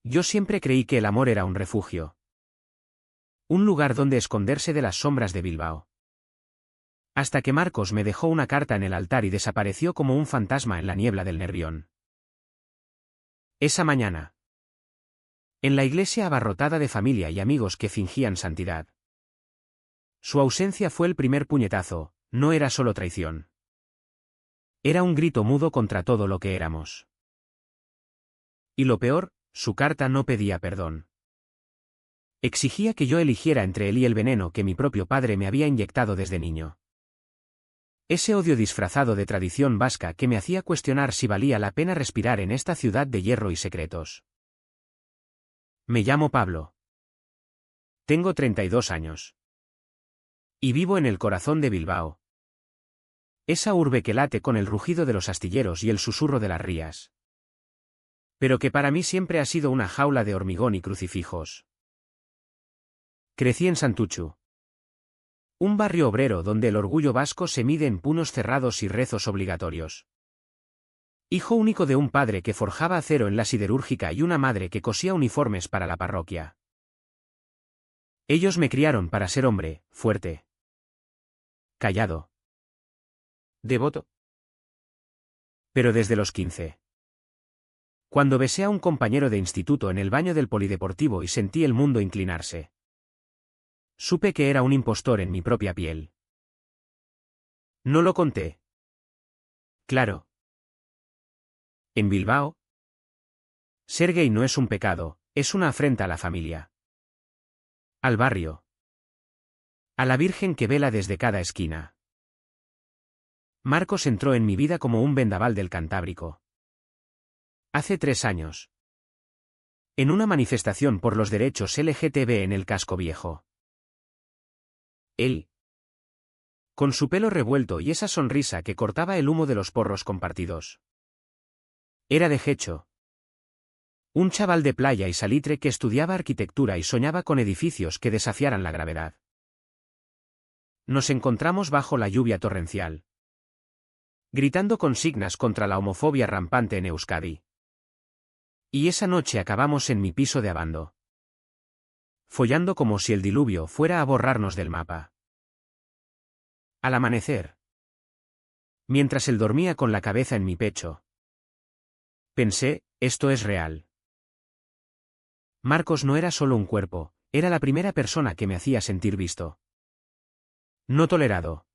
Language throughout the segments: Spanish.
Yo siempre creí que el amor era un refugio. Un lugar donde esconderse de las sombras de Bilbao. Hasta que Marcos me dejó una carta en el altar y desapareció como un fantasma en la niebla del Nervión. Esa mañana. En la iglesia abarrotada de familia y amigos que fingían santidad. Su ausencia fue el primer puñetazo, no era solo traición. Era un grito mudo contra todo lo que éramos. Y lo peor, su carta no pedía perdón. Exigía que yo eligiera entre él y el veneno que mi propio padre me había inyectado desde niño. Ese odio disfrazado de tradición vasca que me hacía cuestionar si valía la pena respirar en esta ciudad de hierro y secretos. Me llamo Pablo. Tengo 32 años. Y vivo en el corazón de Bilbao. Esa urbe que late con el rugido de los astilleros y el susurro de las rías. Pero que para mí siempre ha sido una jaula de hormigón y crucifijos. Crecí en Santuchu. Un barrio obrero donde el orgullo vasco se mide en puños cerrados y rezos obligatorios. Hijo único de un padre que forjaba acero en la siderúrgica y una madre que cosía uniformes para la parroquia. Ellos me criaron para ser hombre, fuerte. Callado. Devoto. Pero desde los 15. Cuando besé a un compañero de instituto en el baño del polideportivo y sentí el mundo inclinarse. Supe que era un impostor en mi propia piel. No lo conté. Claro. En Bilbao, ser gay no es un pecado, es una afrenta a la familia. Al barrio. A la Virgen que vela desde cada esquina. Marcos entró en mi vida como un vendaval del Cantábrico. Hace 3 años. En una manifestación por los derechos LGTB en el Casco Viejo. Él. Con su pelo revuelto y esa sonrisa que cortaba el humo de los porros compartidos. Era de Gecho. Un chaval de playa y salitre que estudiaba arquitectura y soñaba con edificios que desafiaran la gravedad. Nos encontramos bajo la lluvia torrencial. Gritando consignas contra la homofobia rampante en Euskadi. Y esa noche acabamos en mi piso de Abando. Follando como si el diluvio fuera a borrarnos del mapa. Al amanecer. Mientras él dormía con la cabeza en mi pecho. Pensé, esto es real. Marcos no era solo un cuerpo, era la primera persona que me hacía sentir visto. No tolerado.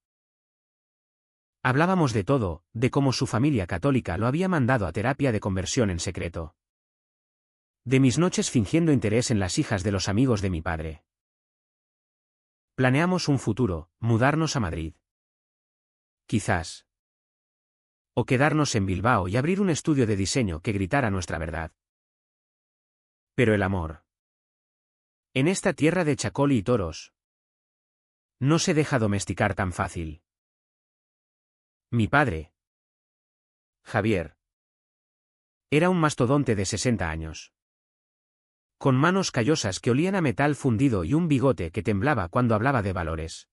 Hablábamos de todo, de cómo su familia católica lo había mandado a terapia de conversión en secreto. De mis noches fingiendo interés en las hijas de los amigos de mi padre. Planeamos un futuro, mudarnos a Madrid. Quizás. O quedarnos en Bilbao y abrir un estudio de diseño que gritara nuestra verdad. Pero el amor. En esta tierra de chacol y toros. No se deja domesticar tan fácil. Mi padre. Javier. Era un mastodonte de 60 años. Con manos callosas que olían a metal fundido y un bigote que temblaba cuando hablaba de valores.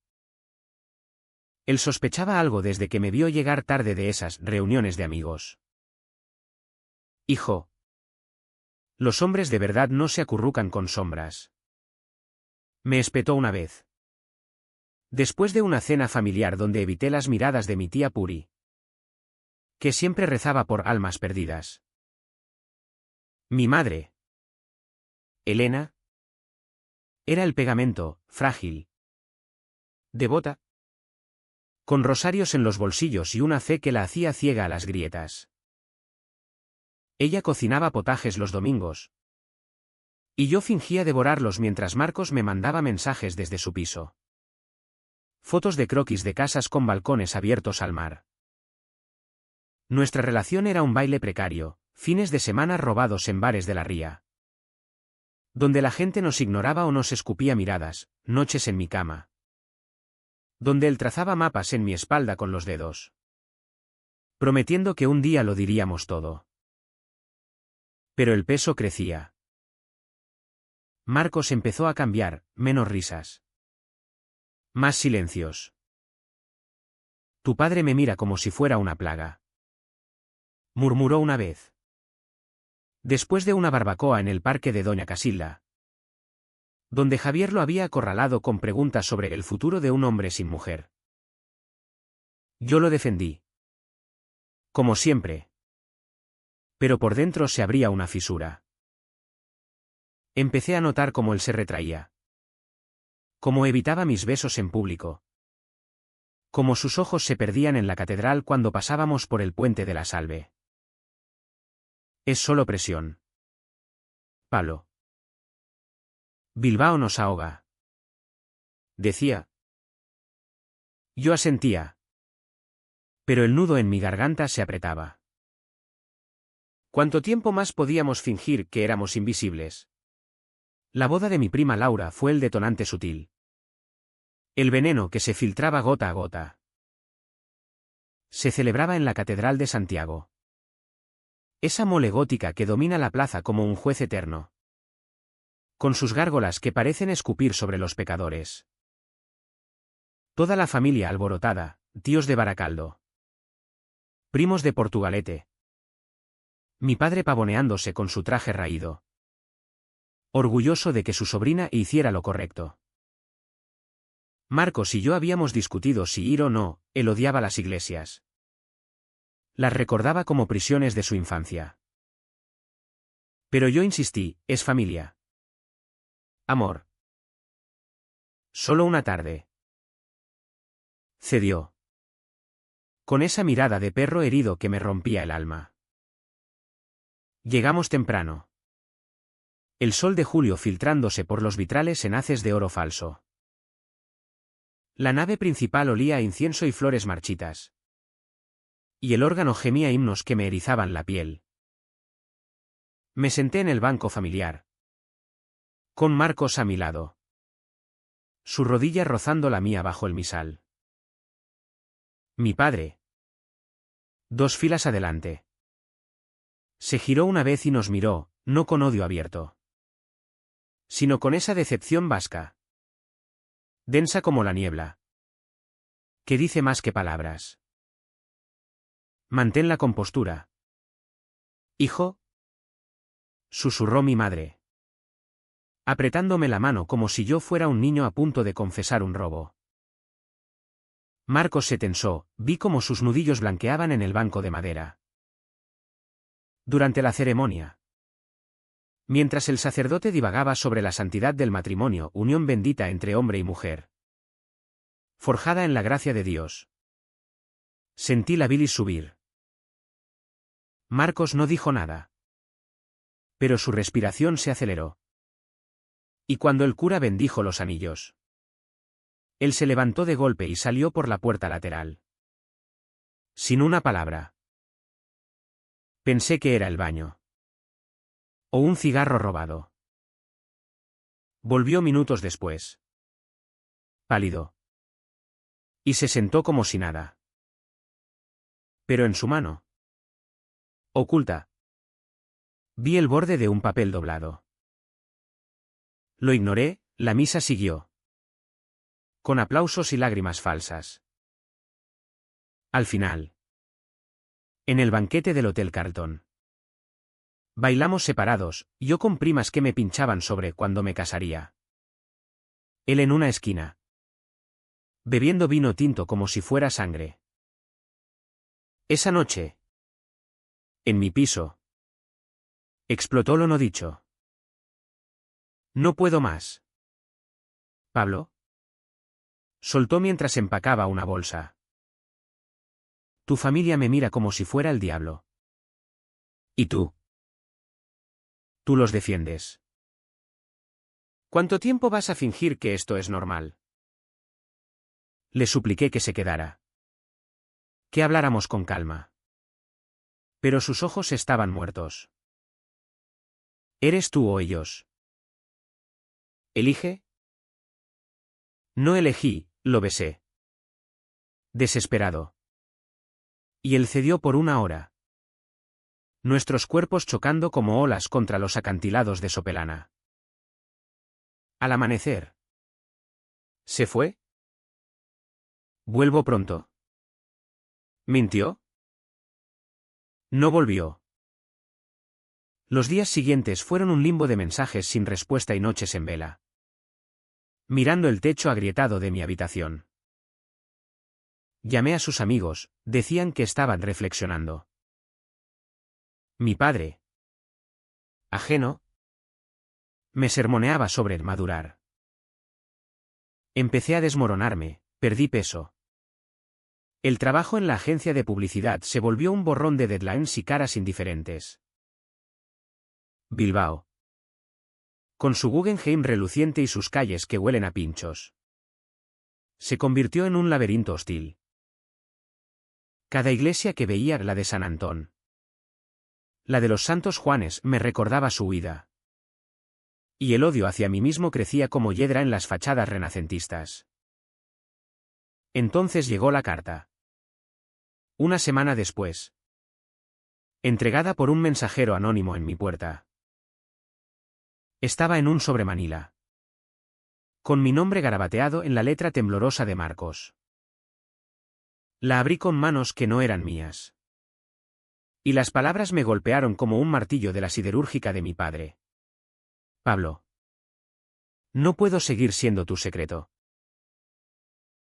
Él sospechaba algo desde que me vio llegar tarde de esas reuniones de amigos. Hijo. Los hombres de verdad no se acurrucan con sombras. Me espetó una vez. Después de una cena familiar donde evité las miradas de mi tía Puri. Que siempre rezaba por almas perdidas. Mi madre. Elena. Era el pegamento, frágil. Devota. Con rosarios en los bolsillos y una fe que la hacía ciega a las grietas. Ella cocinaba potajes los domingos. Y yo fingía devorarlos mientras Marcos me mandaba mensajes desde su piso. Fotos de croquis de casas con balcones abiertos al mar. Nuestra relación era un baile precario, fines de semana robados en bares de la ría. Donde la gente nos ignoraba o nos escupía miradas, noches en mi cama. Donde él trazaba mapas en mi espalda con los dedos. Prometiendo que un día lo diríamos todo. Pero el peso crecía. Marcos empezó a cambiar, menos risas. Más silencios. Tu padre me mira como si fuera una plaga. Murmuró una vez. Después de una barbacoa en el parque de Doña Casilda, donde Javier lo había acorralado con preguntas sobre el futuro de un hombre sin mujer. Yo lo defendí. Como siempre. Pero por dentro se abría una fisura. Empecé a notar cómo él se retraía. Cómo evitaba mis besos en público. Cómo sus ojos se perdían en la catedral cuando pasábamos por el puente de la Salve. Es solo presión. Pablo. Bilbao nos ahoga. Decía. Yo asentía. Pero el nudo en mi garganta se apretaba. ¿Cuánto tiempo más podíamos fingir que éramos invisibles? La boda de mi prima Laura fue el detonante sutil. El veneno que se filtraba gota a gota. Se celebraba en la Catedral de Santiago. Esa mole gótica que domina la plaza como un juez eterno. Con sus gárgolas que parecen escupir sobre los pecadores. Toda la familia alborotada, tíos de Baracaldo. Primos de Portugalete. Mi padre pavoneándose con su traje raído. Orgulloso de que su sobrina hiciera lo correcto. Marcos y yo habíamos discutido si ir o no, él odiaba las iglesias. Las recordaba como prisiones de su infancia. Pero yo insistí, es familia. Amor. Solo una tarde. Cedió. Con esa mirada de perro herido que me rompía el alma. Llegamos temprano. El sol de julio filtrándose por los vitrales en haces de oro falso. La nave principal olía a incienso y flores marchitas. Y el órgano gemía himnos que me erizaban la piel. Me senté en el banco familiar. Con Marcos a mi lado. Su rodilla rozando la mía bajo el misal. Mi padre. 2 filas adelante. Se giró una vez y nos miró, no con odio abierto. Sino con esa decepción vasca. Densa como la niebla. Que dice más que palabras. Mantén la compostura. Hijo. Susurró mi madre. Apretándome la mano como si yo fuera un niño a punto de confesar un robo. Marcos se tensó, vi cómo sus nudillos blanqueaban en el banco de madera. Durante la ceremonia. Mientras el sacerdote divagaba sobre la santidad del matrimonio, unión bendita entre hombre y mujer. Forjada en la gracia de Dios. Sentí la bilis subir. Marcos no dijo nada. Pero su respiración se aceleró. Y cuando el cura bendijo los anillos. Él se levantó de golpe y salió por la puerta lateral. Sin una palabra. Pensé que era el baño. O un cigarro robado. Volvió minutos después. Pálido. Y se sentó como si nada. Pero en su mano. Oculta. Vi el borde de un papel doblado. Lo ignoré, la misa siguió. Con aplausos y lágrimas falsas. Al final. En el banquete del Hotel Carlton. Bailamos separados, yo con primas que me pinchaban sobre cuándo me casaría. Él en una esquina. Bebiendo vino tinto como si fuera sangre. Esa noche. En mi piso. Explotó lo no dicho. No puedo más. Pablo. Soltó mientras empacaba una bolsa. Tu familia me mira como si fuera el diablo. ¿Y tú? Tú los defiendes. ¿Cuánto tiempo vas a fingir que esto es normal? Le supliqué que se quedara. Que habláramos con calma. Pero sus ojos estaban muertos. ¿Eres tú o ellos? ¿Elige? No elegí, lo besé. Desesperado. Y él cedió por una hora. Nuestros cuerpos chocando como olas contra los acantilados de Sopelana. Al amanecer. ¿Se fue? Vuelvo pronto. ¿Mintió? No volvió. Los días siguientes fueron un limbo de mensajes sin respuesta y noches en vela. Mirando el techo agrietado de mi habitación. Llamé a sus amigos, decían que estaban reflexionando. Mi padre, ajeno, me sermoneaba sobre el madurar. Empecé a desmoronarme, perdí peso. El trabajo en la agencia de publicidad se volvió un borrón de deadlines y caras indiferentes. Bilbao. Con su Guggenheim reluciente y sus calles que huelen a pinchos. Se convirtió en un laberinto hostil. Cada iglesia que veía, la de San Antón, la de los Santos Juanes, me recordaba su huida. Y el odio hacia mí mismo crecía como hiedra en las fachadas renacentistas. Entonces llegó la carta. Una semana después. Entregada por un mensajero anónimo en mi puerta. Estaba en un sobremanila. Con mi nombre garabateado en la letra temblorosa de Marcos. La abrí con manos que no eran mías. Y las palabras me golpearon como un martillo de la siderúrgica de mi padre. Pablo. No puedo seguir siendo tu secreto.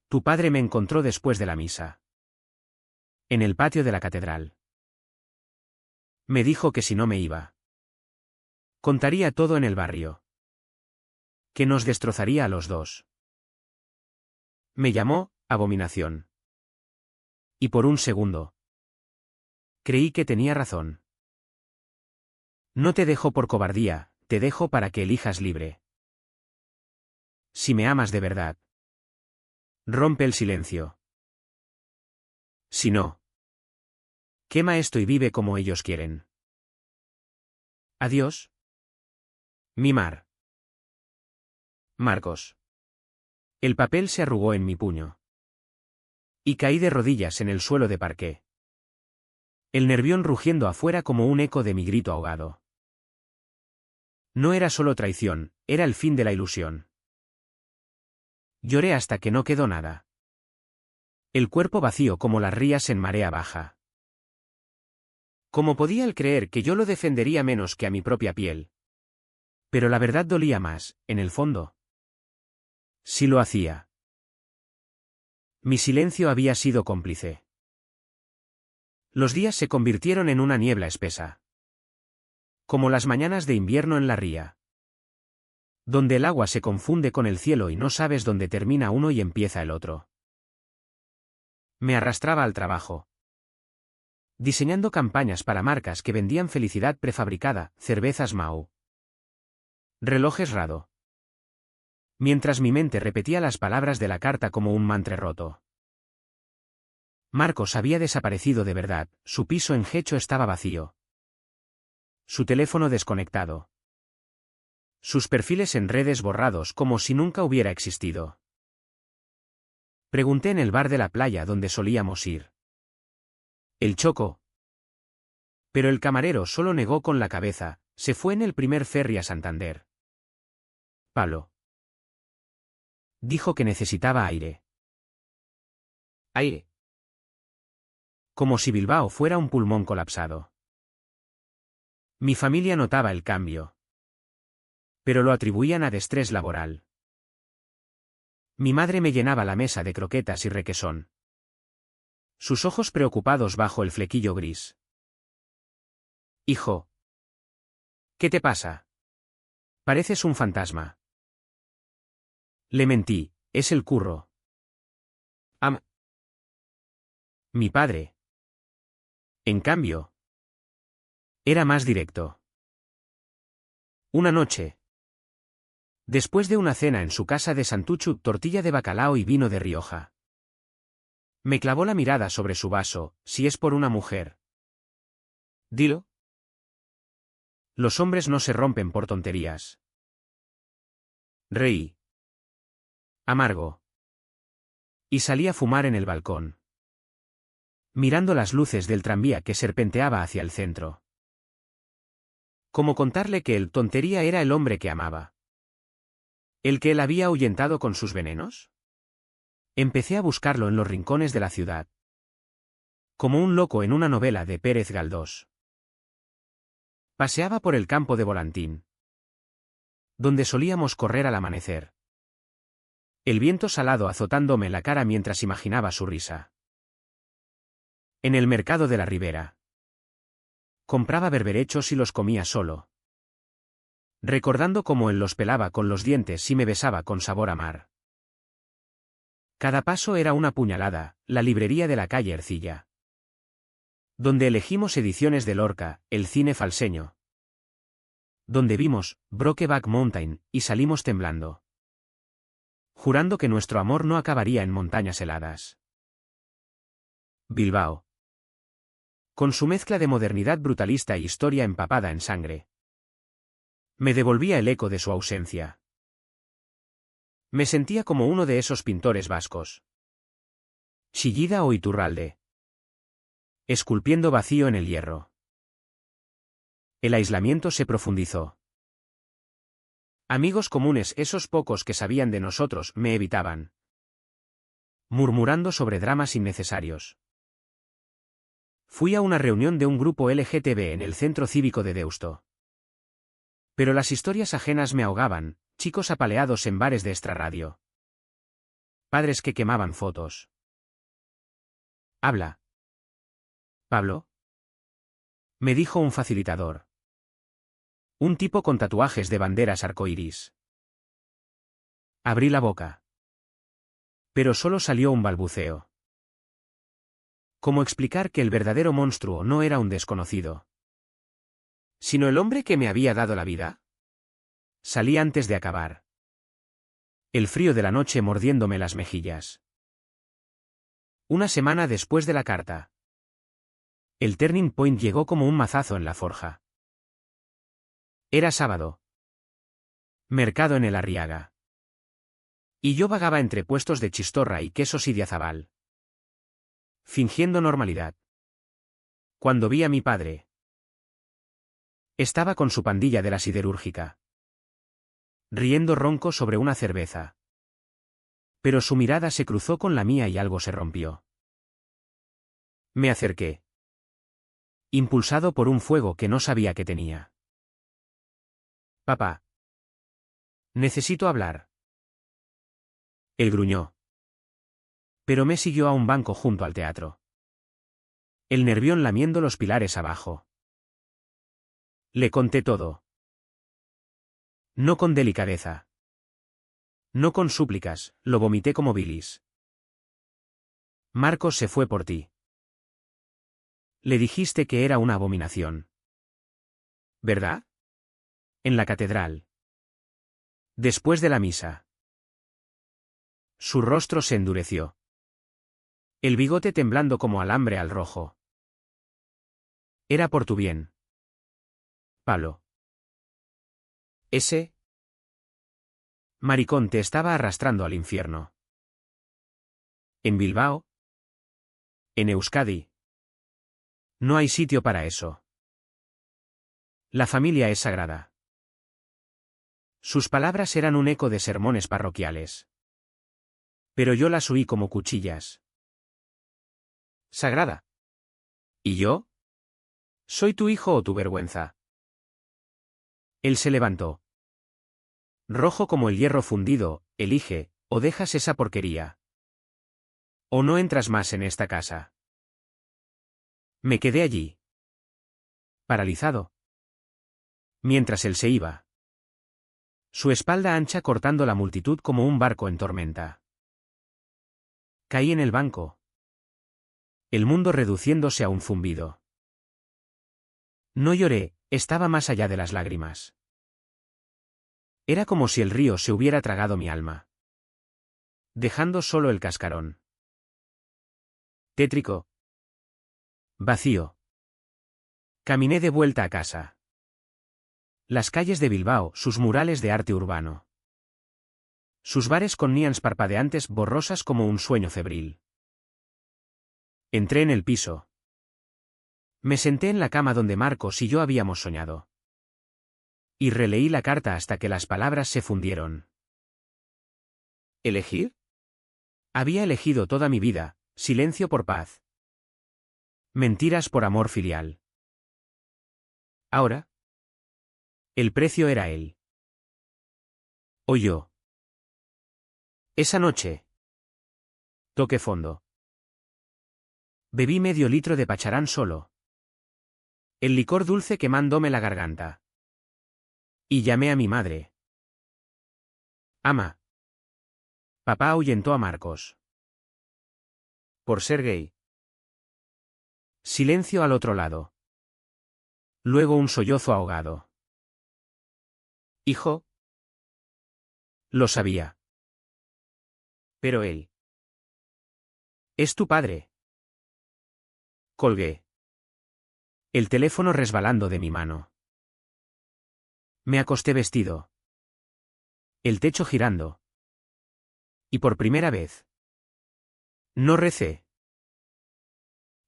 Tu padre me encontró después de la misa. En el patio de la catedral. Me dijo que si no me iba, contaría todo en el barrio. Que nos destrozaría a los dos. Me llamó abominación. Y por un segundo. Creí que tenía razón. No te dejo por cobardía, te dejo para que elijas libre. Si me amas de verdad. Rompe el silencio. Si no. Quema esto y vive como ellos quieren. Adiós. Mimar. Marcos. El papel se arrugó en mi puño. Y caí de rodillas en el suelo de parqué. El nervión rugiendo afuera como un eco de mi grito ahogado. No era solo traición, era el fin de la ilusión. Lloré hasta que no quedó nada. El cuerpo vacío como las rías en marea baja. ¿Cómo podía él creer que yo lo defendería menos que a mi propia piel? Pero la verdad dolía más, en el fondo. Sí lo hacía. Mi silencio había sido cómplice. Los días se convirtieron en una niebla espesa. Como las mañanas de invierno en la ría. Donde el agua se confunde con el cielo y no sabes dónde termina uno y empieza el otro. Me arrastraba al trabajo. Diseñando campañas para marcas que vendían felicidad prefabricada, cervezas Mau. Relojes Rado. Mientras mi mente repetía las palabras de la carta como un mantra roto. Marcos había desaparecido de verdad, su piso en Gecho estaba vacío. Su teléfono desconectado. Sus perfiles en redes borrados como si nunca hubiera existido. Pregunté en el bar de la playa donde solíamos ir. El Choco. Pero el camarero solo negó con la cabeza, se fue en el primer ferry a Santander. Pablo. Dijo que necesitaba aire. Aire. Como si Bilbao fuera un pulmón colapsado. Mi familia notaba el cambio. Pero lo atribuían a destrés laboral. Mi madre me llenaba la mesa de croquetas y requesón. Sus ojos preocupados bajo el flequillo gris. Hijo. ¿Qué te pasa? Pareces un fantasma. Le mentí, es el curro. Mi padre. En cambio. Era más directo. Una noche. Después de una cena en su casa de Santuchu, tortilla de bacalao y vino de Rioja. Me clavó la mirada sobre su vaso, si es por una mujer. Dilo. Los hombres no se rompen por tonterías. Reí. Amargo. Y salí a fumar en el balcón. Mirando las luces del tranvía que serpenteaba hacia el centro. ¿Cómo contarle que el tontería era el hombre que amaba? ¿El que él había ahuyentado con sus venenos? Empecé a buscarlo en los rincones de la ciudad. Como un loco en una novela de Pérez Galdós. Paseaba por el campo de Volantín, donde solíamos correr al amanecer. El viento salado azotándome la cara mientras imaginaba su risa. En el mercado de la Ribera. Compraba berberechos y los comía solo, recordando cómo él los pelaba con los dientes y me besaba con sabor a mar. Cada paso era una puñalada, la librería de la calle Ercilla, donde elegimos ediciones de Lorca, el cine falseño, donde vimos Brokeback Mountain y salimos temblando, jurando que nuestro amor no acabaría en montañas heladas. Bilbao. Con su mezcla de modernidad brutalista y historia empapada en sangre, me devolvía el eco de su ausencia. Me sentía como uno de esos pintores vascos, Chillida o Iturralde, esculpiendo vacío en el hierro. El aislamiento se profundizó. Amigos comunes, esos pocos que sabían de nosotros, me evitaban, murmurando sobre dramas innecesarios. Fui a una reunión de un grupo LGTB en el Centro Cívico de Deusto. Pero las historias ajenas me ahogaban, chicos apaleados en bares de extrarradio, padres que quemaban fotos. «Habla, Pablo», me dijo un facilitador. Un tipo con tatuajes de banderas arcoíris. Abrí la boca, pero solo salió un balbuceo. ¿Cómo explicar que el verdadero monstruo no era un desconocido, sino el hombre que me había dado la vida? Salí antes de acabar, el frío de la noche mordiéndome las mejillas. Una semana después de la carta, el turning point llegó como un mazazo en la forja. Era sábado. Mercado en el Arriaga. Y yo vagaba entre puestos de chistorra y quesos y diazabal, fingiendo normalidad. Cuando vi a mi padre, estaba con su pandilla de la siderúrgica, riendo ronco sobre una cerveza. Pero su mirada se cruzó con la mía y algo se rompió. Me acerqué, impulsado por un fuego que no sabía que tenía. «Papá, necesito hablar». Él gruñó, pero me siguió a un banco junto al teatro, el nervión lamiendo los pilares abajo. Le conté todo. No con delicadeza, no con súplicas, lo vomité como bilis. «Marcos se fue por ti. Le dijiste que era una abominación, ¿verdad? En la catedral. Después de la misa». Su rostro se endureció, el bigote temblando como alambre al rojo. «Era por tu bien, Pablo. Ese maricón te estaba arrastrando al infierno. En Bilbao, en Euskadi, no hay sitio para eso. La familia es sagrada». Sus palabras eran un eco de sermones parroquiales, pero yo las oí como cuchillas. ¿Sagrada? ¿Y yo? ¿Soy tu hijo o tu vergüenza? Él se levantó, rojo como el hierro fundido. «Elige, o dejas esa porquería, o no entras más en esta casa». Me quedé allí, paralizado, mientras él se iba, su espalda ancha cortando la multitud como un barco en tormenta. Caí en el banco, el mundo reduciéndose a un zumbido. No lloré, estaba más allá de las lágrimas. Era como si el río se hubiera tragado mi alma, dejando solo el cascarón. Tétrico. Vacío. Caminé de vuelta a casa. Las calles de Bilbao, sus murales de arte urbano, sus bares con neones parpadeantes borrosas como un sueño febril. Entré en el piso. Me senté en la cama donde Marcos y yo habíamos soñado. Y releí la carta hasta que las palabras se fundieron. ¿Elegir? Había elegido toda mi vida, silencio por paz, mentiras por amor filial. Ahora, El precio era él. O yo. Esa noche. Toqué fondo. Bebí medio litro de pacharán solo. El licor dulce quemándome la garganta. Y llamé a mi madre. Ama. Papá ahuyentó a Marcos. Por ser gay. Silencio al otro lado. Luego un sollozo ahogado. Hijo. Lo sabía. Pero él. Es tu padre. Colgué. El teléfono resbalando de mi mano. Me acosté vestido. El techo girando. Y por primera vez. No recé.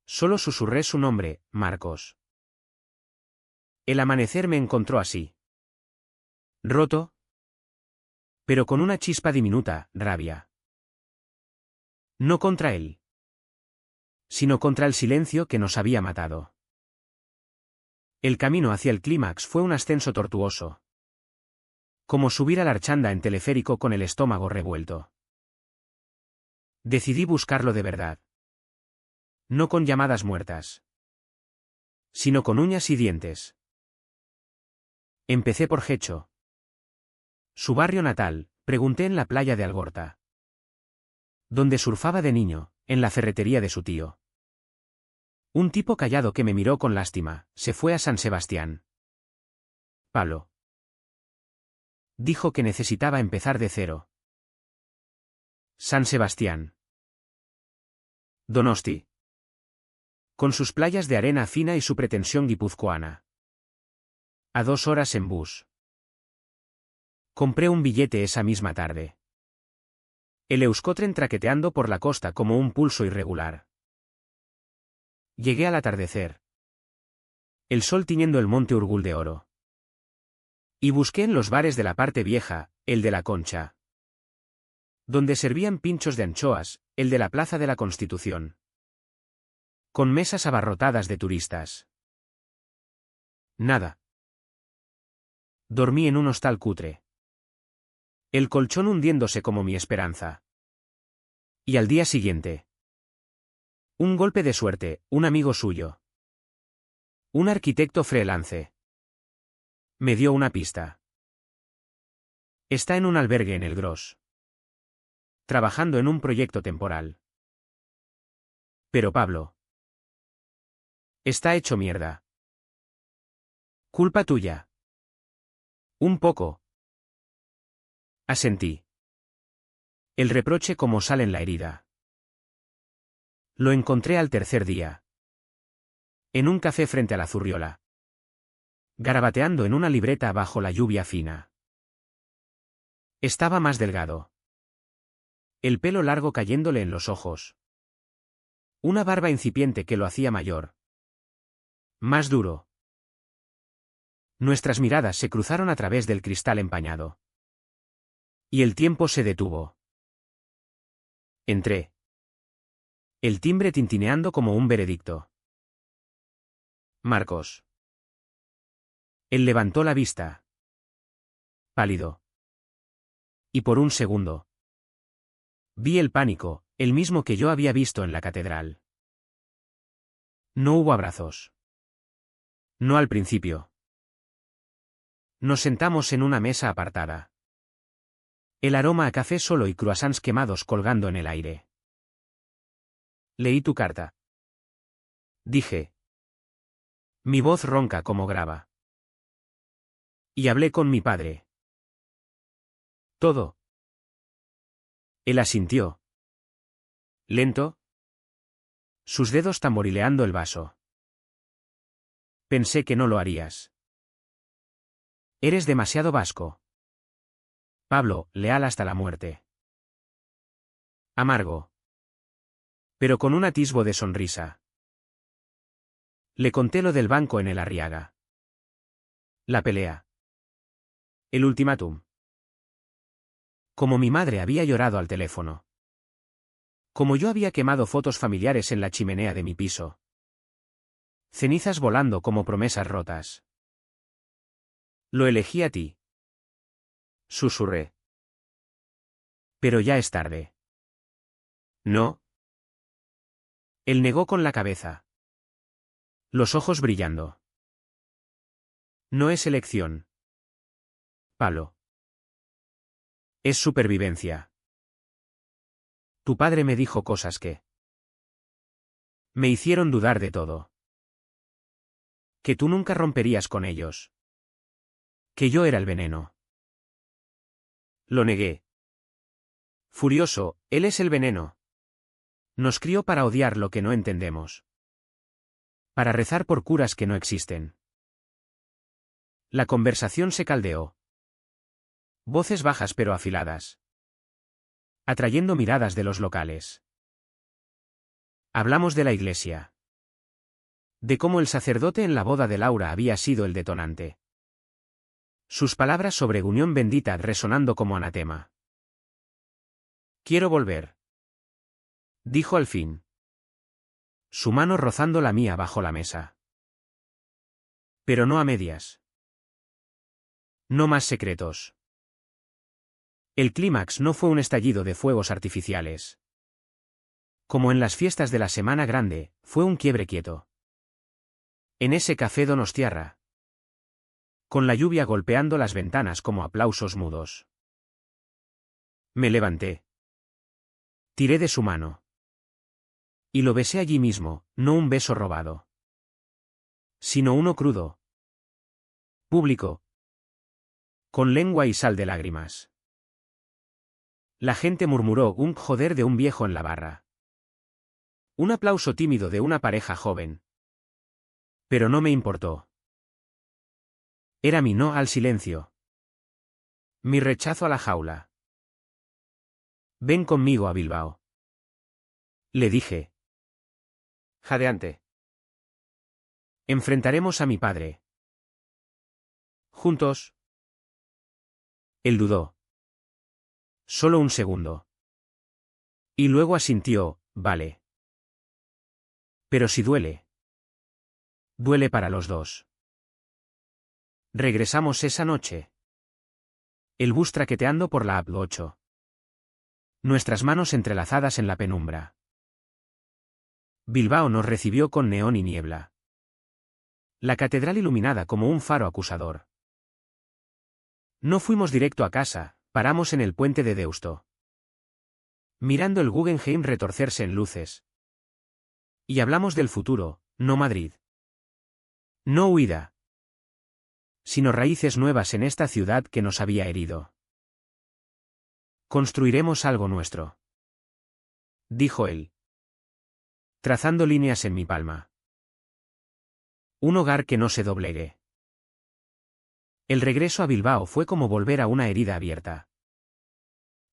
Solo susurré su nombre, Marcos. El amanecer me encontró así. Roto. Pero con una chispa diminuta, rabia. No contra él. Sino contra el silencio que nos había matado. El camino hacia el clímax fue un ascenso tortuoso. Como subir a la Archanda en teleférico con el estómago revuelto. Decidí buscarlo de verdad. No con llamadas muertas. Sino con uñas y dientes. Empecé por Gecho. Su barrio natal, pregunté en la playa de Algorta. Donde surfaba de niño, en la ferretería de su tío. Un tipo callado que me miró con lástima, se fue a San Sebastián. Pablo. Dijo que necesitaba empezar de cero. San Sebastián. Donosti. Con sus playas de arena fina y su pretensión guipuzcoana. A 2 horas en bus. Compré un billete esa misma tarde. El Euskotren traqueteando por la costa como un pulso irregular. Llegué al atardecer. El sol tiñendo el monte Urgul de oro. Y busqué en los bares de la parte vieja, el de la Concha. Donde servían pinchos de anchoas, el de la Plaza de la Constitución. Con mesas abarrotadas de turistas. Nada. Dormí en un hostal cutre. El colchón hundiéndose como mi esperanza. Y al día siguiente. Un golpe de suerte, un amigo suyo. Un arquitecto freelance. Me dio una pista. Está en un albergue en el Gros. Trabajando en un proyecto temporal. Pero Pablo. Está hecho mierda. Culpa tuya. Un poco. Asentí. El reproche como sal en la herida. Lo encontré al tercer día. En un café frente a la Zurriola. Garabateando en una libreta bajo la lluvia fina. Estaba más delgado. El pelo largo cayéndole en los ojos. Una barba incipiente que lo hacía mayor. Más duro. Nuestras miradas se cruzaron a través del cristal empañado. Y el tiempo se detuvo. Entré. El timbre tintineando como un veredicto. Marcos. Él levantó la vista. Pálido. Y por un segundo. Vi el pánico, el mismo que yo había visto en la catedral. No hubo abrazos. No al principio. Nos sentamos en una mesa apartada. El aroma a café solo y croissants quemados colgando en el aire. Leí tu carta. Dije. Mi voz ronca como grava. Y hablé con mi padre. Todo. Él asintió. Lento. Sus dedos tamborileando el vaso. Pensé que no lo harías. Eres demasiado vasco. Pablo, leal hasta la muerte. Amargo. Pero con un atisbo de sonrisa. Le conté lo del banco en el Arriaga. La pelea. El ultimátum. Como mi madre había llorado al teléfono. Como yo había quemado fotos familiares en la chimenea de mi piso. Cenizas volando como promesas rotas. Lo elegí a ti. Susurré. Pero ya es tarde. No. Él negó con la cabeza. Los ojos brillando. No es elección. Palo. Es supervivencia. Tu padre me dijo cosas que me hicieron dudar de todo. Que tú nunca romperías con ellos. Que yo era el veneno. Lo negué. Furioso, él es el veneno. Nos crió para odiar lo que no entendemos. Para rezar por curas que no existen. La conversación se caldeó. Voces bajas pero afiladas. Atrayendo miradas de los locales. Hablamos de la iglesia. De cómo el sacerdote en la boda de Laura había sido el detonante. Sus palabras sobre unión bendita resonando como anatema. Quiero volver. Dijo al fin. Su mano rozando la mía bajo la mesa. Pero no a medias. No más secretos. El clímax no fue un estallido de fuegos artificiales. Como en las fiestas de la Semana Grande, fue un quiebre quieto. En ese café donostiarra. Con la lluvia golpeando las ventanas como aplausos mudos. Me levanté. Tiré de su mano. Y lo besé allí mismo, no un beso robado. Sino uno crudo. Público. Con lengua y sal de lágrimas. La gente murmuró un joder de un viejo en la barra. Un aplauso tímido de una pareja joven. Pero no me importó. Era mi no al silencio. Mi rechazo a la jaula. Ven conmigo a Bilbao. Le dije. Jadeante. Enfrentaremos a mi padre. Juntos. Él dudó. Solo un segundo. Y luego asintió, vale. Pero si duele. Duele para los dos. Regresamos esa noche. El bus traqueteando por la AP8. Nuestras manos entrelazadas en la penumbra. Bilbao nos recibió con neón y niebla. La catedral iluminada como un faro acusador. No fuimos directo a casa, paramos en el puente de Deusto. Mirando el Guggenheim retorcerse en luces. Y hablamos del futuro, no Madrid. No huida. Sino raíces nuevas en esta ciudad que nos había herido. Construiremos algo nuestro. Dijo él. Trazando líneas en mi palma. Un hogar que no se doblegue. El regreso a Bilbao fue como volver a una herida abierta.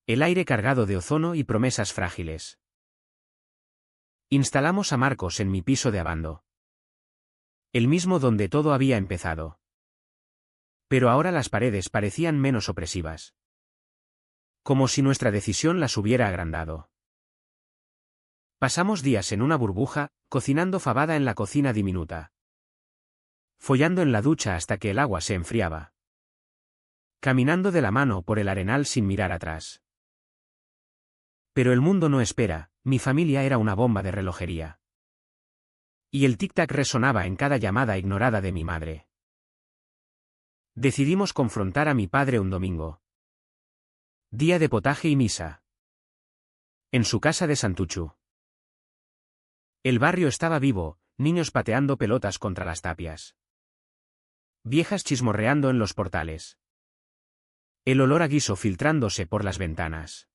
El aire cargado de ozono y promesas frágiles. Instalamos a Marcos en mi piso de Abando. El mismo donde todo había empezado. Pero ahora las paredes parecían menos opresivas. Como si nuestra decisión las hubiera agrandado. Pasamos días en una burbuja, cocinando fabada en la cocina diminuta. Follando en la ducha hasta que el agua se enfriaba. Caminando de la mano por el arenal sin mirar atrás. Pero el mundo no espera, mi familia era una bomba de relojería. Y el tic-tac resonaba en cada llamada ignorada de mi madre. Decidimos confrontar a mi padre un domingo. Día de potaje y misa. En su casa de Santuchu. El barrio estaba vivo, niños pateando pelotas contra las tapias. Viejas chismorreando en los portales. El olor a guiso filtrándose por las ventanas.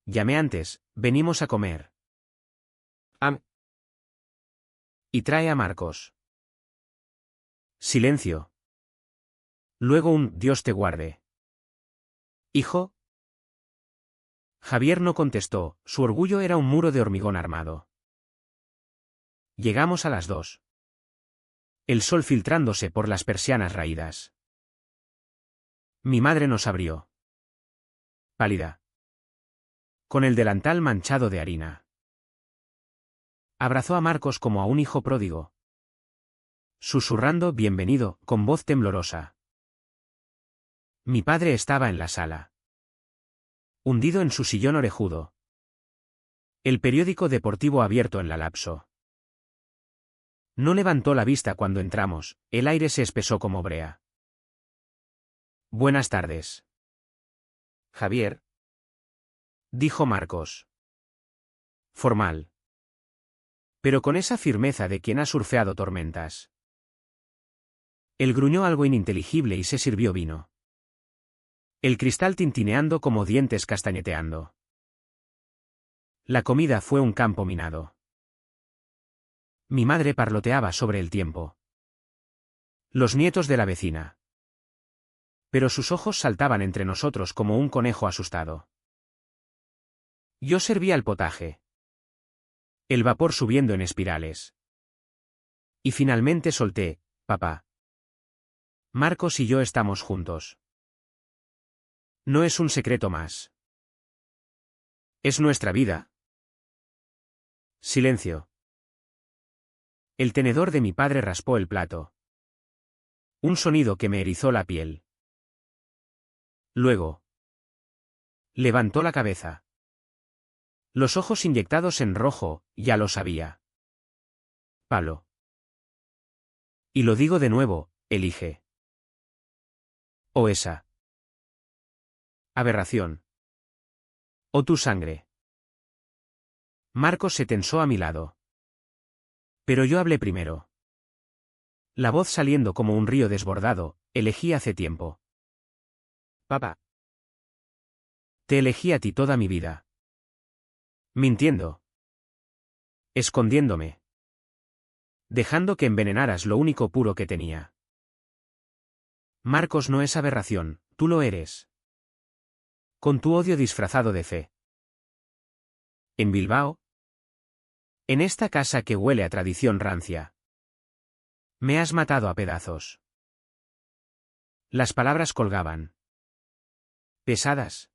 Llamé antes, venimos a comer. Y trae a Marcos. Silencio. Luego un Dios te guarde. ¿Hijo? Javier no contestó, su orgullo era un muro de hormigón armado. Llegamos a las 2. El sol filtrándose por las persianas raídas. Mi madre nos abrió. Pálida. Con el delantal manchado de harina. Abrazó a Marcos como a un hijo pródigo. susurrando bienvenido, con voz temblorosa. Mi padre estaba en la sala, hundido en su sillón orejudo. El periódico deportivo abierto en la lapso. No levantó la vista cuando entramos, el aire se espesó como brea. Buenas tardes. Javier, dijo Marcos. Formal. Pero con esa firmeza de quien ha surfeado tormentas. Él gruñó algo ininteligible y se sirvió vino. El cristal tintineando como dientes castañeteando. La comida fue un campo minado. Mi madre parloteaba sobre el tiempo. Los nietos de la vecina. Pero sus ojos saltaban entre nosotros como un conejo asustado. Yo servía el potaje. El vapor subiendo en espirales. Y finalmente solté, papá. Marcos y yo estamos juntos. No es un secreto más. Es nuestra vida. Silencio. El tenedor de mi padre raspó el plato. Un sonido que me erizó la piel. Luego. Levantó la cabeza. Los ojos inyectados en rojo, ya lo sabía. Palo. Y lo digo de nuevo, elige. O esa. Aberración. O tu sangre. Marcos se tensó a mi lado. Pero yo hablé primero. La voz saliendo como un río desbordado, elegí hace tiempo. Papá. Te elegí a ti toda mi vida. Mintiendo. Escondiéndome. Dejando que envenenaras lo único puro que tenía. Marcos no es aberración, tú lo eres. Con tu odio disfrazado de fe. ¿En Bilbao? En esta casa que huele a tradición rancia. Me has matado a pedazos. Las palabras colgaban. Pesadas.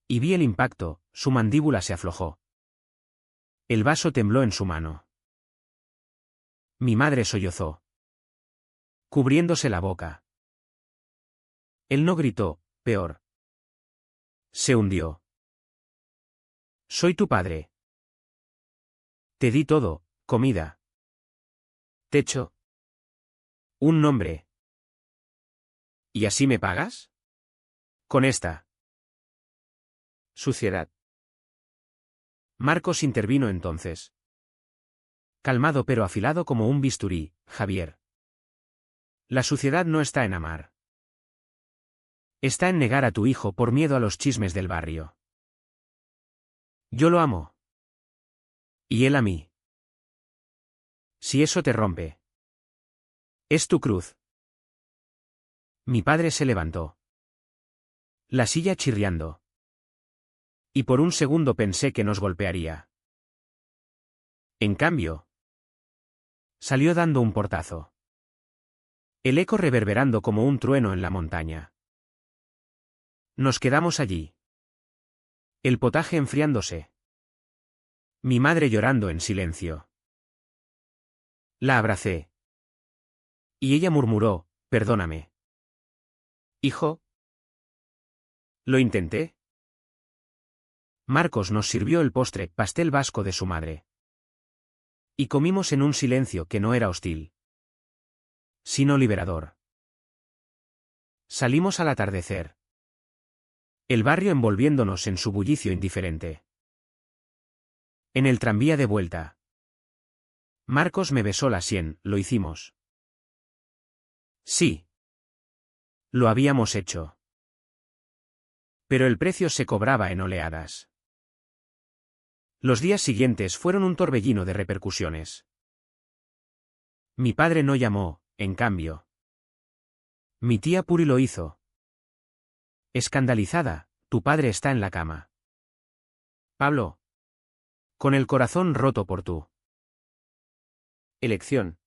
Y vi el impacto, su mandíbula se aflojó. El vaso tembló en su mano. Mi madre sollozó, cubriéndose la boca. Él no gritó, peor. Se hundió. Soy tu padre. Te di todo, comida. Techo. Un nombre. ¿Y así me pagas? Con esta suciedad. Marcos intervino entonces. Calmado pero afilado como un bisturí, Javier. La suciedad no está en amar. Está en negar a tu hijo por miedo a los chismes del barrio. Yo lo amo. Y él a mí. Si eso te rompe. Es tu cruz. Mi padre se levantó. La silla chirriando. Y por un segundo pensé que nos golpearía. En cambio, salió dando un portazo. El eco reverberando como un trueno en la montaña. Nos quedamos allí. El potaje enfriándose. Mi madre llorando en silencio. La abracé. Y ella murmuró, perdóname. Hijo. Lo intenté. Marcos nos sirvió el postre, pastel vasco de su madre. Y comimos en un silencio que no era hostil, sino liberador. Salimos al atardecer. El barrio envolviéndonos en su bullicio indiferente. En el tranvía de vuelta. Marcos me besó la sien, lo hicimos. Sí. Lo habíamos hecho. Pero el precio se cobraba en oleadas. Los días siguientes fueron un torbellino de repercusiones. Mi padre no llamó, en cambio. Mi tía Puri lo hizo. Escandalizada, tu padre está en la cama. Pablo. Con el corazón roto por tu elección.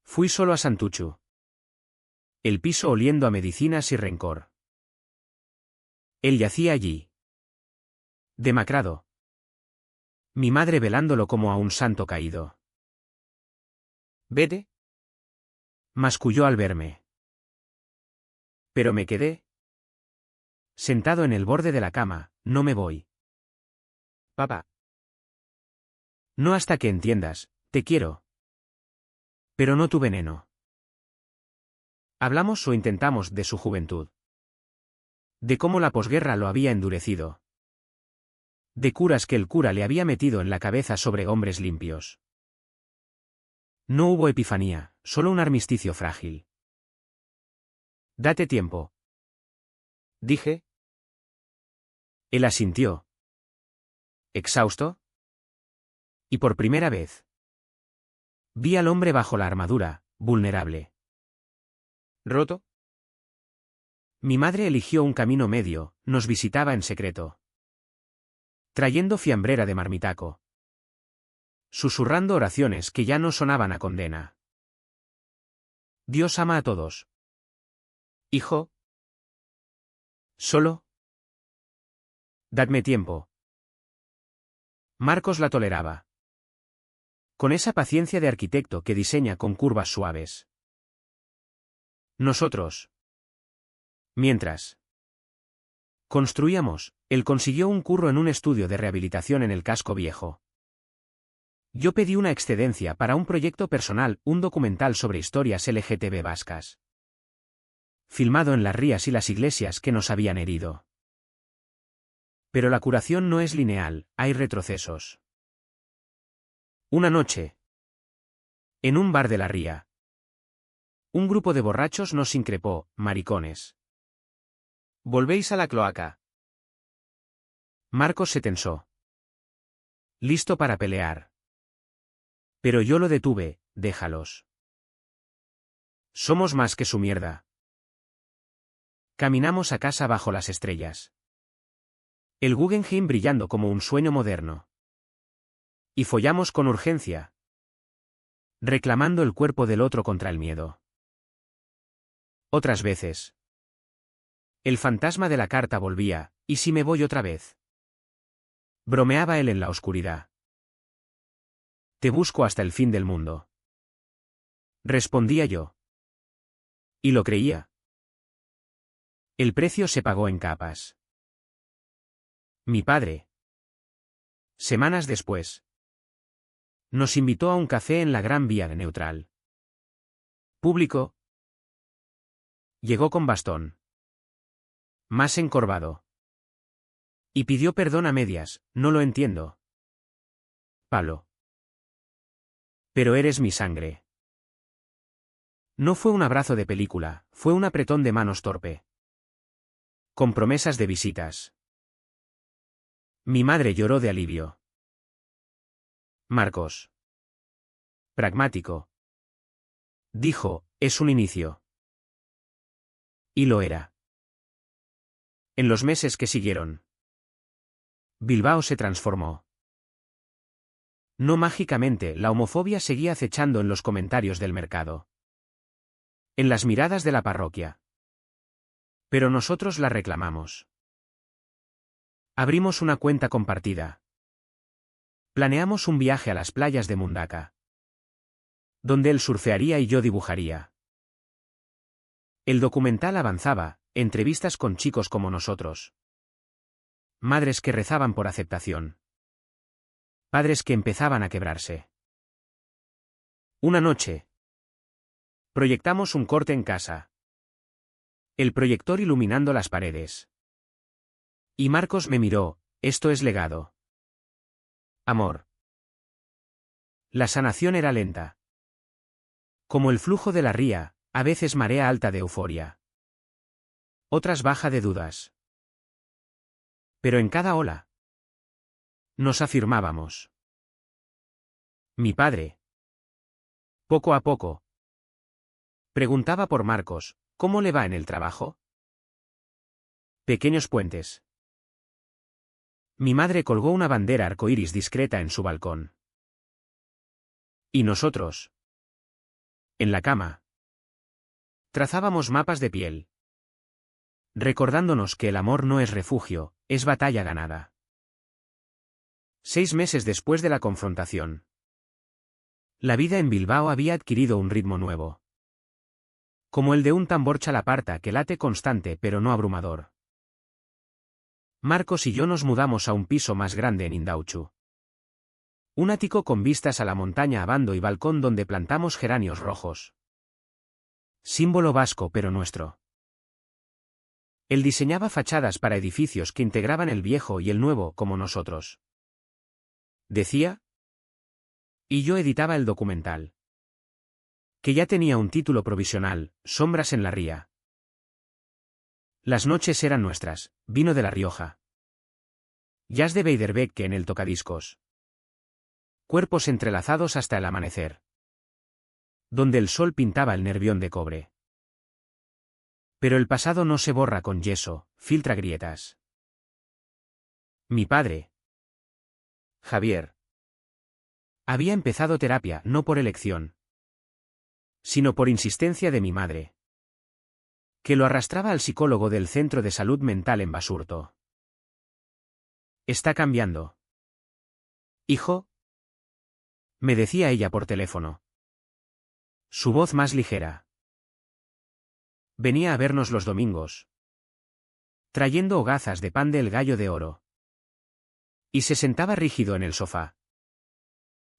Fui solo a Santuchu. El piso oliendo a medicinas y rencor. Él yacía allí. Demacrado. Mi madre velándolo como a un santo caído. Vete. Masculló al verme. Pero me quedé sentado en el borde de la cama. No me voy. Papá. No hasta que entiendas, te quiero. Pero no tu veneno. Hablamos o intentamos de su juventud. De cómo la posguerra lo había endurecido. De curas que el cura le había metido en la cabeza sobre hombres limpios. No hubo epifanía, solo un armisticio frágil. Date tiempo. Dije. Él asintió. Exhausto. Y por primera vez vi al hombre bajo la armadura, vulnerable. ¿Roto? Mi madre eligió un camino medio, nos visitaba en secreto. Trayendo fiambrera de marmitaco. Susurrando oraciones que ya no sonaban a condena. Dios ama a todos. Hijo. Solo. Dadme tiempo. Marcos la toleraba. Con esa paciencia de arquitecto que diseña con curvas suaves. Nosotros. Mientras construíamos, él consiguió un curro en un estudio de rehabilitación en el casco viejo. Yo pedí una excedencia para un proyecto personal, un documental sobre historias LGTB vascas. Filmado en las rías y las iglesias que nos habían herido. Pero la curación no es lineal, hay retrocesos. Una noche. En un bar de la ría. Un grupo de borrachos nos increpó, maricones. Volvéis a la cloaca. Marcos se tensó. Listo para pelear. Pero yo lo detuve, déjalos. Somos más que su mierda. Caminamos a casa bajo las estrellas. El Guggenheim brillando como un sueño moderno. Y follamos con urgencia. Reclamando el cuerpo del otro contra el miedo. Otras veces. El fantasma de la carta volvía, ¿y si me voy otra vez? Bromeaba él en la oscuridad. Te busco hasta el fin del mundo. Respondía yo. Y lo creía. El precio se pagó en capas. Mi padre. Semanas después. Nos invitó a un café en la Gran Vía de Neutral. Público. Llegó con bastón. Más encorvado. Y pidió perdón a medias, no lo entiendo. Palo. Pero eres mi sangre. No fue un abrazo de película, fue un apretón de manos torpe. Con promesas de visitas. Mi madre lloró de alivio. Marcos. Pragmático. Dijo, es un inicio. Y lo era. En los meses que siguieron. Bilbao se transformó. No mágicamente, la homofobia seguía acechando en los comentarios del mercado. En las miradas de la parroquia. Pero nosotros la reclamamos. Abrimos una cuenta compartida. Planeamos un viaje a las playas de Mundaka. Donde él surfearía y yo dibujaría. El documental avanzaba, entrevistas con chicos como nosotros. Madres que rezaban por aceptación. Padres que empezaban a quebrarse. Una noche. Proyectamos un corte en casa. El proyector iluminando las paredes. Y Marcos me miró, esto es legado. Amor. La sanación era lenta. Como el flujo de la ría, a veces marea alta de euforia. Otras baja de dudas. Pero en cada ola. Nos afirmábamos. Mi padre. Poco a poco. Preguntaba por Marcos, ¿cómo le va en el trabajo? Pequeños puentes. Mi madre colgó una bandera arcoíris discreta en su balcón. ¿Y nosotros? En la cama. Trazábamos mapas de piel. Recordándonos que el amor no es refugio, es batalla ganada. 6 meses después de la confrontación. La vida en Bilbao había adquirido un ritmo nuevo. Como el de un tambor chalaparta que late constante pero no abrumador. Marcos y yo nos mudamos a un piso más grande en Indautxu. Un ático con vistas a la montaña Abando y balcón donde plantamos geranios rojos. Símbolo vasco pero nuestro. Él diseñaba fachadas para edificios que integraban el viejo y el nuevo como nosotros. Decía. Y yo editaba el documental. Que ya tenía un título provisional, Sombras en la ría. Las noches eran nuestras, vino de La Rioja. Jazz de Beiderbecke en el tocadiscos. Cuerpos entrelazados hasta el amanecer. Donde el sol pintaba el nervión de cobre. Pero el pasado no se borra con yeso, filtra grietas. Mi padre, Javier, había empezado terapia no por elección, sino por insistencia de mi madre, que lo arrastraba al psicólogo del Centro de Salud Mental en Basurto. Está cambiando. Hijo, me decía ella por teléfono. Su voz más ligera. Venía a vernos los domingos, trayendo hogazas de pan del Gallo de Oro. Y se sentaba rígido en el sofá,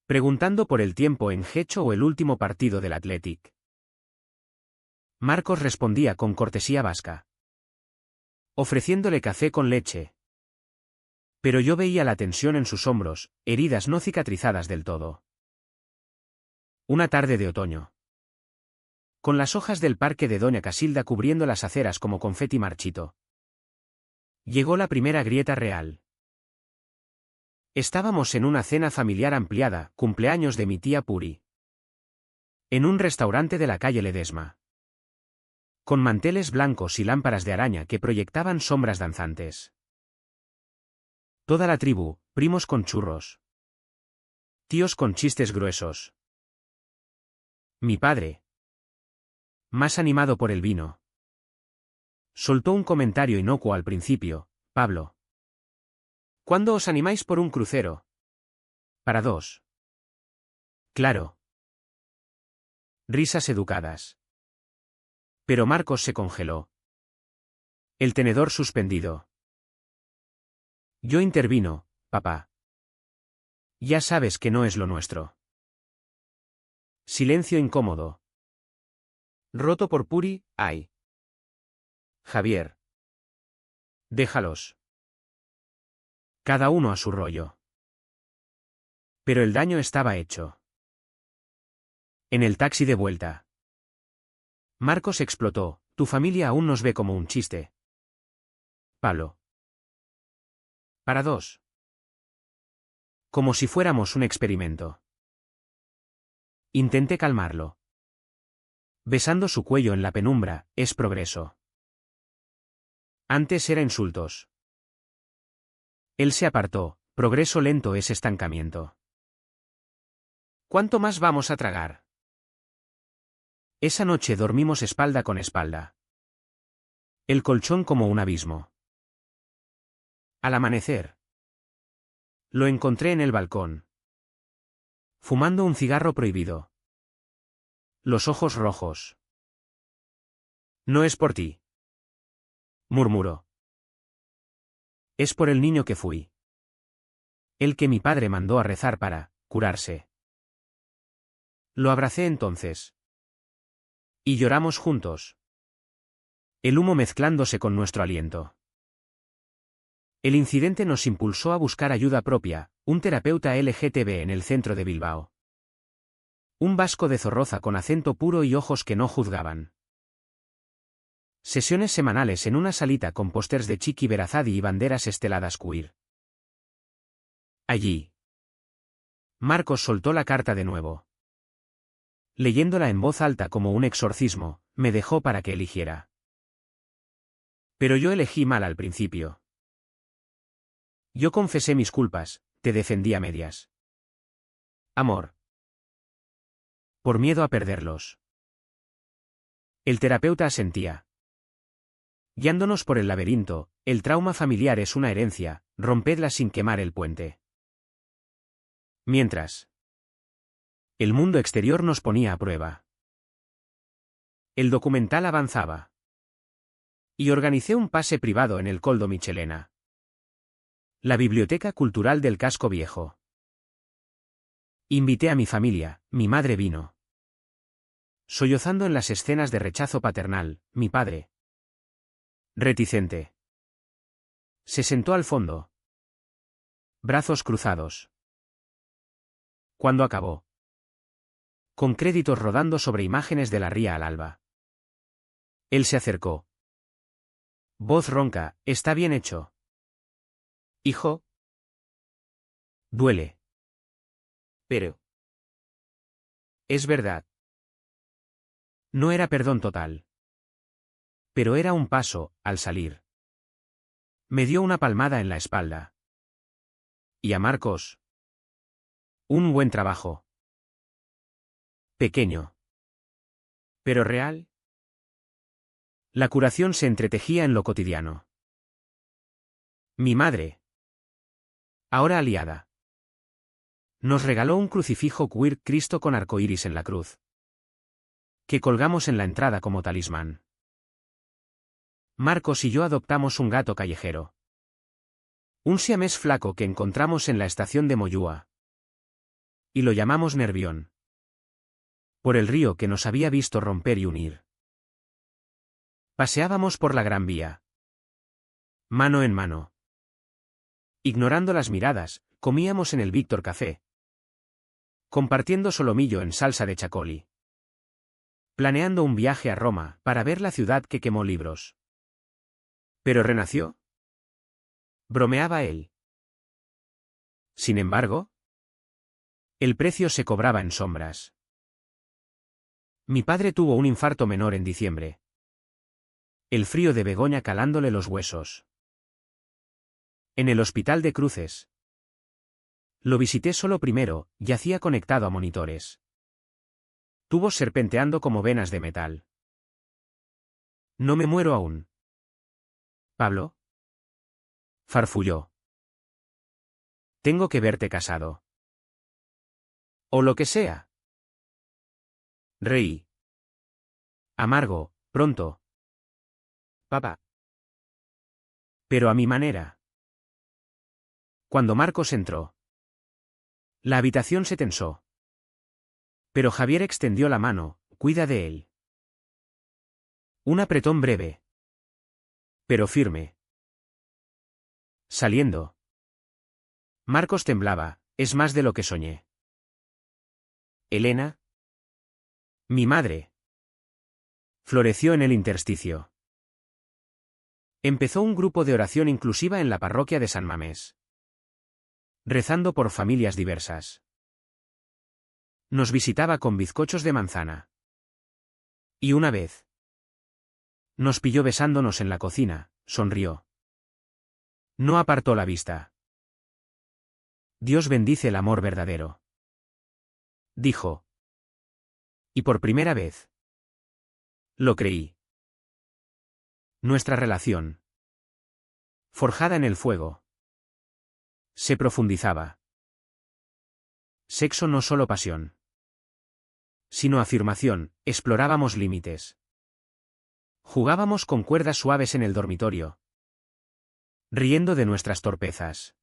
preguntando por el tiempo en Getxo o el último partido del Athletic. Marcos respondía con cortesía vasca, ofreciéndole café con leche. Pero yo veía la tensión en sus hombros, heridas no cicatrizadas del todo. Una tarde de otoño. Con las hojas del parque de Doña Casilda cubriendo las aceras como confeti marchito. Llegó la primera grieta real. Estábamos en una cena familiar ampliada, cumpleaños de mi tía Puri. En un restaurante de la calle Ledesma. Con manteles blancos y lámparas de araña que proyectaban sombras danzantes. Toda la tribu, primos con churros. Tíos con chistes gruesos. Mi padre, más animado por el vino, soltó un comentario inocuo al principio. Pablo, ¿cuándo os animáis por un crucero? Para dos. Claro. Risas educadas. Pero Marcos se congeló. El tenedor suspendido. Yo intervino, papá. Ya sabes que no es lo nuestro. Silencio incómodo. Roto por Puri, ay. Javier. Déjalos. Cada uno a su rollo. Pero el daño estaba hecho. En el taxi de vuelta. Marcos explotó, tu familia aún nos ve como un chiste. Pablo. Para dos. Como si fuéramos un experimento. Intenté calmarlo. Besando su cuello en la penumbra, es progreso. Antes era insultos. Él se apartó, progreso lento es estancamiento. ¿Cuánto más vamos a tragar? Esa noche dormimos espalda con espalda. El colchón como un abismo. Al amanecer. Lo encontré en el balcón. Fumando un cigarro prohibido. Los ojos rojos. No es por ti. Murmuró. Es por el niño que fui. El que mi padre mandó a rezar para curarse. Lo abracé entonces. Y lloramos juntos. El humo mezclándose con nuestro aliento. El incidente nos impulsó a buscar ayuda propia, un terapeuta LGTB en el centro de Bilbao. Un vasco de Zorroza con acento puro y ojos que no juzgaban. Sesiones semanales en una salita con pósters de Chiqui Berazadi y banderas esteladas queer. Allí. Marcos soltó la carta de nuevo. Leyéndola en voz alta como un exorcismo, me dejó para que eligiera. Pero yo elegí mal al principio. Yo confesé mis culpas, te defendí a medias. Amor. Por miedo a perderlos. El terapeuta asentía. Guiándonos por el laberinto, el trauma familiar es una herencia, rompedla sin quemar el puente. Mientras. El mundo exterior nos ponía a prueba. El documental avanzaba. Y organicé un pase privado en el Coldo Michelena. La Biblioteca Cultural del Casco Viejo. Invité a mi familia, mi madre vino. Sollozando en las escenas de rechazo paternal, mi padre. Reticente. Se sentó al fondo. Brazos cruzados. Cuando acabó. Con créditos rodando sobre imágenes de la ría al alba. Él se acercó. Voz ronca, está bien hecho. Hijo. Duele. Pero. Es verdad. No era perdón total. Pero era un paso, al salir. Me dio una palmada en la espalda. Y a Marcos. Un buen trabajo. Pequeño. Pero real. La curación se entretejía en lo cotidiano. Mi madre. Ahora aliada. Nos regaló un crucifijo queer Cristo con arcoíris en la cruz. Que colgamos en la entrada como talismán. Marcos y yo adoptamos un gato callejero. Un siamés flaco que encontramos en la estación de Moyúa. Y lo llamamos Nervión. Por el río que nos había visto romper y unir. Paseábamos por la Gran Vía. Mano en mano. Ignorando las miradas, comíamos en el Víctor Café. Compartiendo solomillo en salsa de chacoli. Planeando un viaje a Roma para ver la ciudad que quemó libros. ¿Pero renació? Bromeaba él. Sin embargo, el precio se cobraba en sombras. Mi padre tuvo un infarto menor en diciembre. El frío de Begoña calándole los huesos. En el hospital de Cruces. Lo visité solo primero, yacía conectado a monitores. Tubos serpenteando como venas de metal. No me muero aún. ¿Pablo? Farfulló. Tengo que verte casado. O lo que sea. Reí. Amargo, pronto. Papá. Pero a mi manera. Cuando Marcos entró. La habitación se tensó. Pero Javier extendió la mano, cuida de él. Un apretón breve. Pero firme. Saliendo. Marcos temblaba, es más de lo que soñé. Elena. Mi madre. Floreció en el intersticio. Empezó un grupo de oración inclusiva en la parroquia de San Mamés. Rezando por familias diversas. Nos visitaba con bizcochos de manzana. Y una vez. Nos pilló besándonos en la cocina, sonrió. No apartó la vista. Dios bendice el amor verdadero. Dijo. Y por primera vez. Lo creí. Nuestra relación. Forjada en el fuego. Se profundizaba. Sexo no solo pasión. Sino afirmación, explorábamos límites. Jugábamos con cuerdas suaves en el dormitorio. Riendo de nuestras torpezas.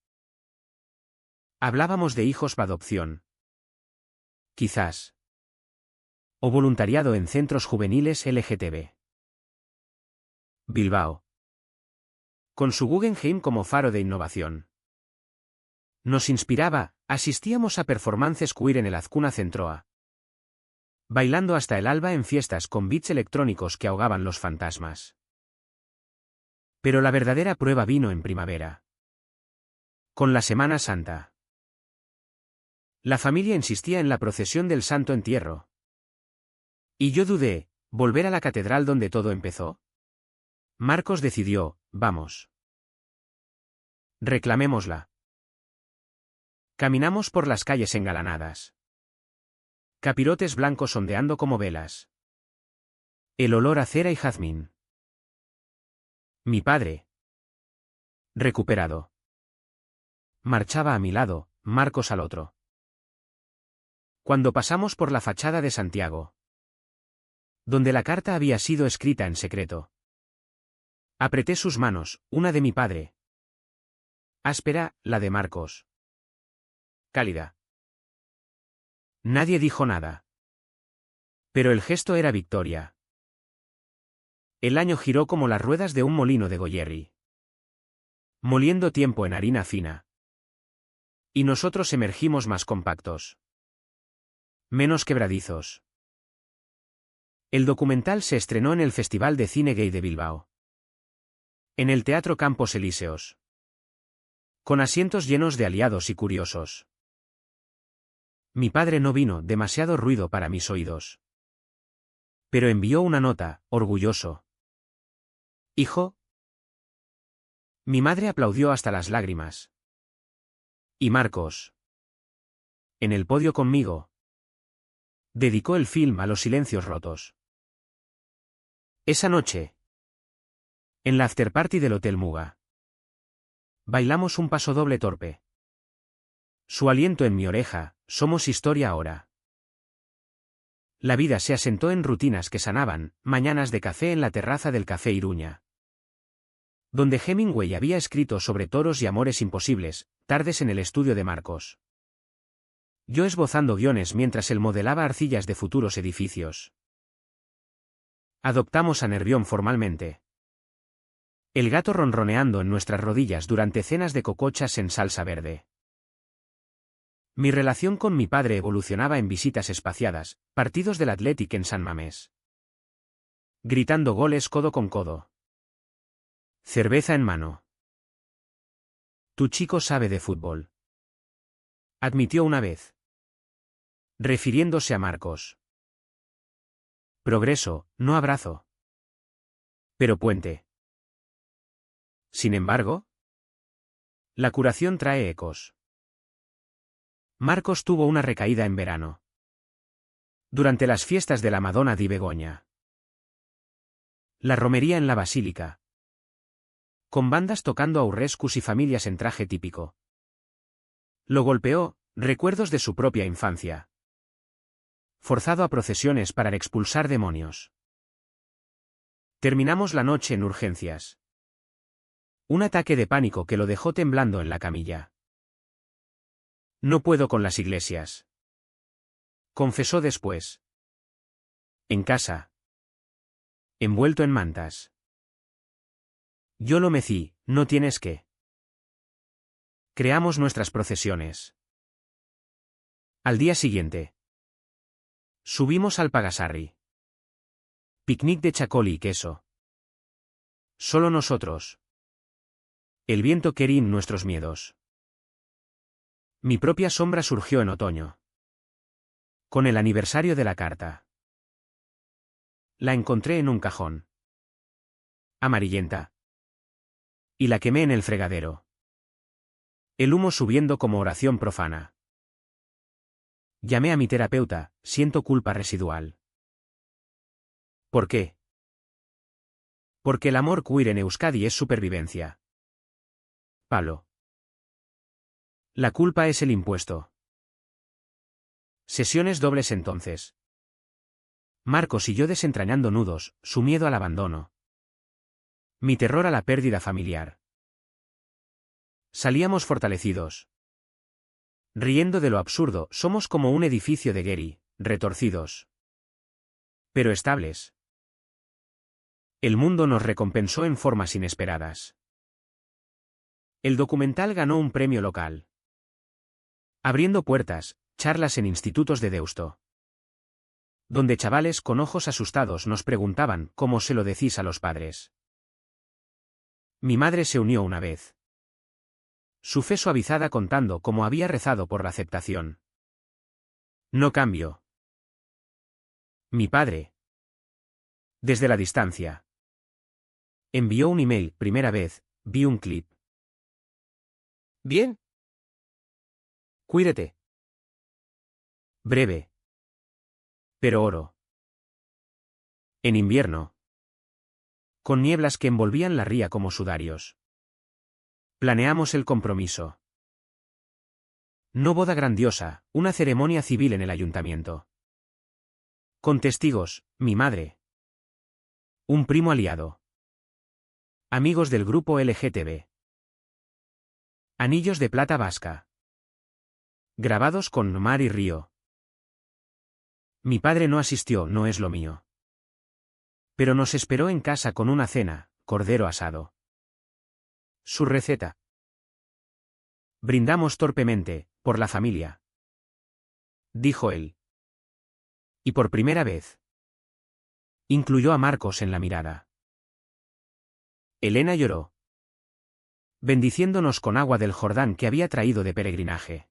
Hablábamos de hijos para adopción. Quizás. O voluntariado en centros juveniles LGTB. Bilbao. Con su Guggenheim como faro de innovación. Nos inspiraba, asistíamos a performances queer en el Azcuna Centroa. Bailando hasta el alba en fiestas con beats electrónicos que ahogaban los fantasmas. Pero la verdadera prueba vino en primavera. Con la Semana Santa. La familia insistía en la procesión del Santo Entierro. Y yo dudé, ¿volver a la catedral donde todo empezó? Marcos decidió, vamos. Reclamémosla. Caminamos por las calles engalanadas. Capirotes blancos ondeando como velas. El olor a cera y jazmín. Mi padre. Recuperado. Marchaba a mi lado, Marcos al otro. Cuando pasamos por la fachada de Santiago, donde la carta había sido escrita en secreto, apreté sus manos, una de mi padre. Áspera, la de Marcos. Cálida. Nadie dijo nada. Pero el gesto era victoria. El año giró como las ruedas de un molino de Goyerri, moliendo tiempo en harina fina. Y nosotros emergimos más compactos, menos quebradizos. El documental se estrenó en el Festival de Cine Gay de Bilbao, en el Teatro Campos Elíseos, con asientos llenos de aliados y curiosos. Mi padre no vino, demasiado ruido para mis oídos. Pero envió una nota, orgulloso. Hijo. Mi madre aplaudió hasta las lágrimas. Y Marcos, en el podio conmigo, dedicó el film a los silencios rotos. Esa noche, en la afterparty del Hotel Muga, bailamos un pasodoble torpe. Su aliento en mi oreja, somos historia ahora. La vida se asentó en rutinas que sanaban, mañanas de café en la terraza del Café Iruña, donde Hemingway había escrito sobre toros y amores imposibles, tardes en el estudio de Marcos. Yo esbozando guiones mientras él modelaba arcillas de futuros edificios. Adoptamos a Nervión formalmente. El gato ronroneando en nuestras rodillas durante cenas de cocochas en salsa verde. Mi relación con mi padre evolucionaba en visitas espaciadas, partidos del Athletic en San Mamés, gritando goles codo con codo. Cerveza en mano. Tu chico sabe de fútbol, admitió una vez, refiriéndose a Marcos. Progreso, no abrazo. Pero puente. Sin embargo, la curación trae ecos. Marcos tuvo una recaída en verano, durante las fiestas de la Madonna di Begoña. La romería en la basílica, con bandas tocando aurrescus y familias en traje típico. Lo golpeó, recuerdos de su propia infancia. Forzado a procesiones para expulsar demonios. Terminamos la noche en urgencias. Un ataque de pánico que lo dejó temblando en la camilla. No puedo con las iglesias, confesó después. En casa, envuelto en mantas. Yo lo mecí, no tienes que. Creamos nuestras procesiones. Al día siguiente, subimos al Pagasarri. Picnic de chacoli y queso. Solo nosotros. El viento querín nuestros miedos. Mi propia sombra surgió en otoño, con el aniversario de la carta. La encontré en un cajón, amarillenta, y la quemé en el fregadero. El humo subiendo como oración profana. Llamé a mi terapeuta, siento culpa residual. ¿Por qué? Porque el amor queer en Euskadi es supervivencia. Palo. La culpa es el impuesto. Sesiones dobles entonces. Marcos y yo desentrañando nudos, su miedo al abandono. Mi terror a la pérdida familiar. Salíamos fortalecidos. Riendo de lo absurdo, somos como un edificio de Gehry, retorcidos, pero estables. El mundo nos recompensó en formas inesperadas. El documental ganó un premio local. Abriendo puertas, charlas en institutos de Deusto, donde chavales con ojos asustados nos preguntaban cómo se lo decís a los padres. Mi madre se unió una vez. Su fe suavizada contando cómo había rezado por la aceptación. No cambio. Mi padre, desde la distancia, envió un email, primera vez, vi un clip. Bien. Cuídate. Breve. Pero oro. En invierno. Con nieblas que envolvían la ría como sudarios. Planeamos el compromiso. No boda grandiosa, una ceremonia civil en el ayuntamiento. Con testigos, mi madre. Un primo aliado. Amigos del grupo LGTB. Anillos de plata vasca. Grabados con mar y río. Mi padre no asistió, no es lo mío. Pero nos esperó en casa con una cena, cordero asado. Su receta. Brindamos torpemente, por la familia. Dijo él. Y por primera vez. Incluyó a Marcos en la mirada. Elena lloró. Bendiciéndonos con agua del Jordán que había traído de peregrinaje.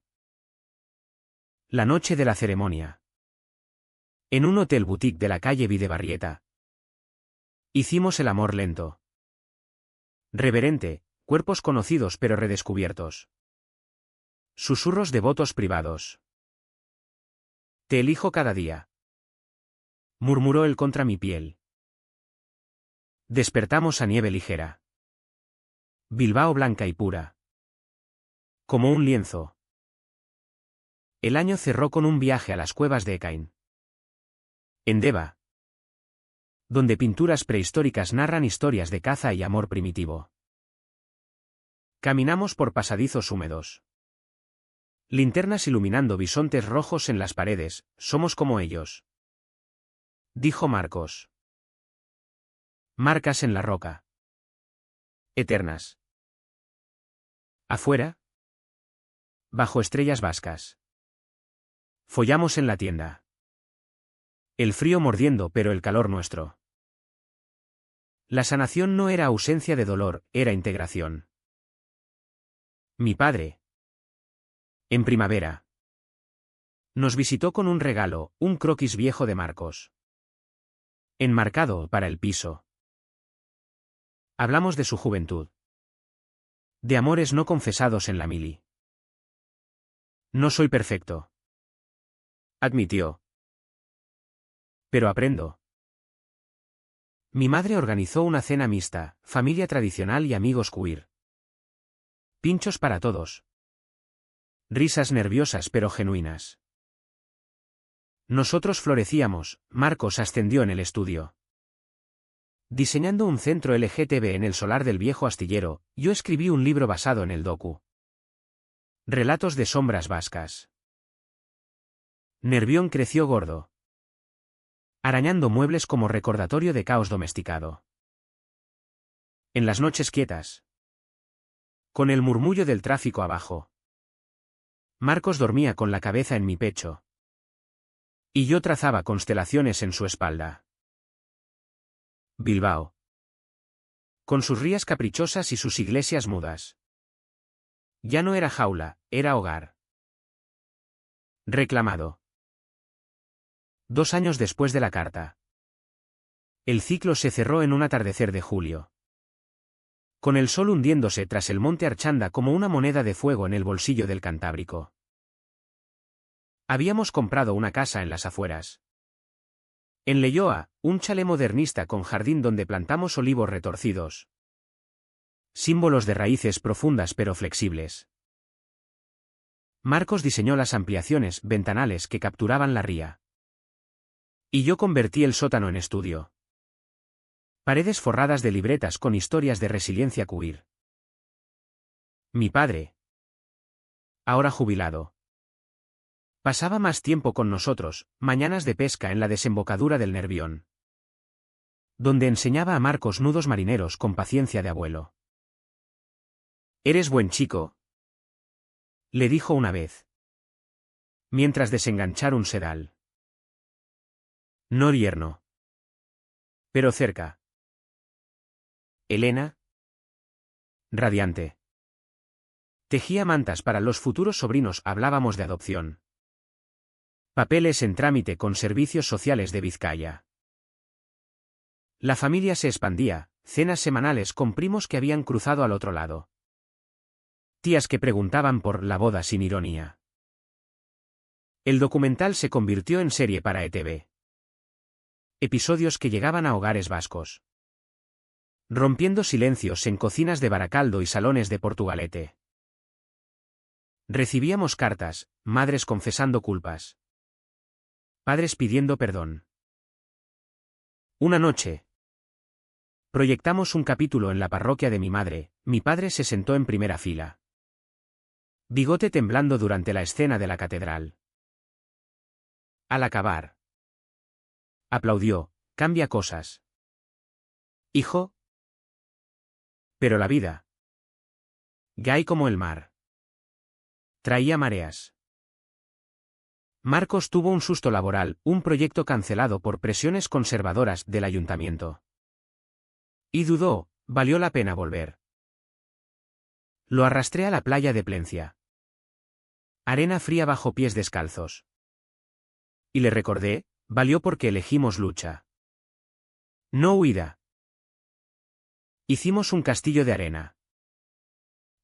La noche de la ceremonia. En un hotel boutique de la calle Videbarrieta. Hicimos el amor lento. Reverente, cuerpos conocidos pero redescubiertos. Susurros de votos privados. Te elijo cada día. Murmuró él contra mi piel. Despertamos a nieve ligera. Bilbao blanca y pura. Como un lienzo. El año cerró con un viaje a las cuevas de Ekain. En Deva. Donde pinturas prehistóricas narran historias de caza y amor primitivo. Caminamos por pasadizos húmedos. Linternas iluminando bisontes rojos en las paredes, somos como ellos. Dijo Marcos. Marcas en la roca. Eternas. Afuera. Bajo estrellas vascas. Follamos en la tienda. El frío mordiendo pero el calor nuestro. La sanación no era ausencia de dolor, era integración. Mi padre. En primavera. Nos visitó con un regalo, un croquis viejo de Marcos. Enmarcado para el piso. Hablamos de su juventud. De amores no confesados en la mili. No soy perfecto. Admitió. Pero aprendo. Mi madre organizó una cena mixta, familia tradicional y amigos queer. Pinchos para todos. Risas nerviosas pero genuinas. Nosotros florecíamos, Marcos ascendió en el estudio. Diseñando un centro LGTB en el solar del viejo astillero, yo escribí un libro basado en el docu. Relatos de sombras vascas. Nervión creció gordo. Arañando muebles como recordatorio de caos domesticado. En las noches quietas. Con el murmullo del tráfico abajo. Marcos dormía con la cabeza en mi pecho. Y yo trazaba constelaciones en su espalda. Bilbao. Con sus rías caprichosas y sus iglesias mudas. Ya no era jaula, era hogar. Reclamado. 2 años después de la carta. El ciclo se cerró en un atardecer de julio. Con el sol hundiéndose tras el monte Archanda como una moneda de fuego en el bolsillo del Cantábrico. Habíamos comprado una casa en las afueras. En Leioa, un chalet modernista con jardín donde plantamos olivos retorcidos. Símbolos de raíces profundas pero flexibles. Marcos diseñó las ampliaciones, ventanales que capturaban la ría. Y yo convertí el sótano en estudio. Paredes forradas de libretas con historias de resiliencia queer. Mi padre. Ahora jubilado. Pasaba más tiempo con nosotros, mañanas de pesca en la desembocadura del Nervión. Donde enseñaba a Marcos nudos marineros con paciencia de abuelo. Eres buen chico. Le dijo una vez. Mientras desenganchar un sedal. No yerno. Pero cerca. Elena. Radiante. Tejía mantas para los futuros sobrinos, hablábamos de adopción. Papeles en trámite con servicios sociales de Vizcaya. La familia se expandía, cenas semanales con primos que habían cruzado al otro lado. Tías que preguntaban por la boda sin ironía. El documental se convirtió en serie para ETV. Episodios que llegaban a hogares vascos. Rompiendo silencios en cocinas de Baracaldo y salones de Portugalete. Recibíamos cartas, madres confesando culpas. Padres pidiendo perdón. Una noche. Proyectamos un capítulo en la parroquia de mi madre, mi padre se sentó en primera fila. Bigote temblando durante la escena de la catedral. Al acabar. Aplaudió, cambia cosas. Hijo. Pero la vida. Gay como el mar. Traía mareas. Marcos tuvo un susto laboral, un proyecto cancelado por presiones conservadoras del ayuntamiento. Y dudó, valió la pena volver. Lo arrastré a la playa de Plencia. Arena fría bajo pies descalzos. Y le recordé, valió porque elegimos lucha. No huida. Hicimos un castillo de arena.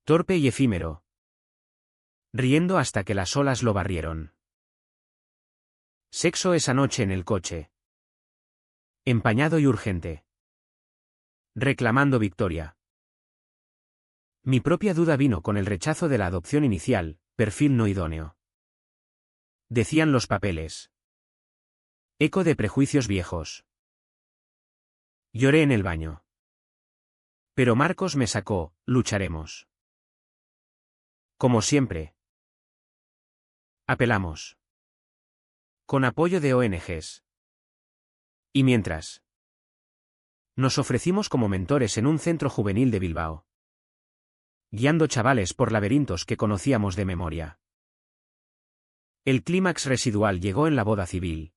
Torpe y efímero. Riendo hasta que las olas lo barrieron. Sexo esa noche en el coche. Empañado y urgente. Reclamando victoria. Mi propia duda vino con el rechazo de la adopción inicial, perfil no idóneo. Decían los papeles. Eco de prejuicios viejos. Lloré en el baño. Pero Marcos me sacó, lucharemos. Como siempre. Apelamos. Con apoyo de ONGs. Y mientras. Nos ofrecimos como mentores en un centro juvenil de Bilbao. Guiando chavales por laberintos que conocíamos de memoria. El clímax residual llegó en la boda civil.